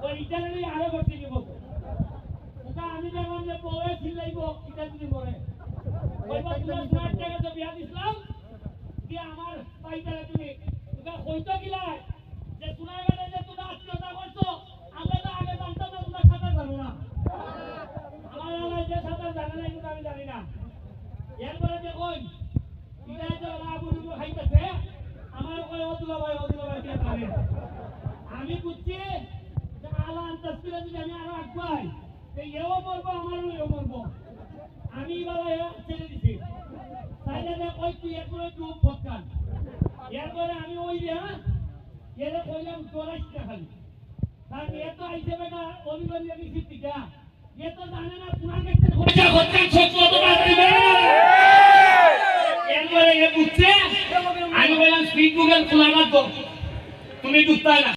ওই ইটালি আরো করতে দিব ওটা আমি দেখলাম যে বউয়ে ছিলাইব এটা যদি মরে বলবো তোমার স্মার্ট টাকা তো বিয়া দিছিলাম দিয়ে আমার পাইতারে তুমি ওটা হইতো কিলাই যে তোমার কাছে যে তুমি আত্মীয়তা করছো আমরা তো আগে জানতাম না তোমরা সাঁতার জানো না আমার এলাকায় যে সাঁতার জানে না কিন্তু আমি জানি না এরপরে যে কই এটা যে আবু ডুবু খাইতেছে আমার কই অতুলা ভাই কে জানে আমি বুঝছি যে আলা আন্তস্তিরা যদি আমি আরো আগুয়াই তো এও মরবো আমারও এও মরবো আমি বাবা ছেড়ে দিছি তাইলে যে কই তুই এরপরে তুই ফটকান এরপরে আমি ওই রে এরে কইলাম তোরাই খালি কারণ এ তো আইছে বেটা অভিগরি আমি সিদ্দিকা এ তো জানে না পুরান কাছে পয়সা খরচা সত্য তো দিবে এরপরে এ বুঝছে আমি বললাম স্পিড গুগল খোলা না তো তুমি ঢুকতা না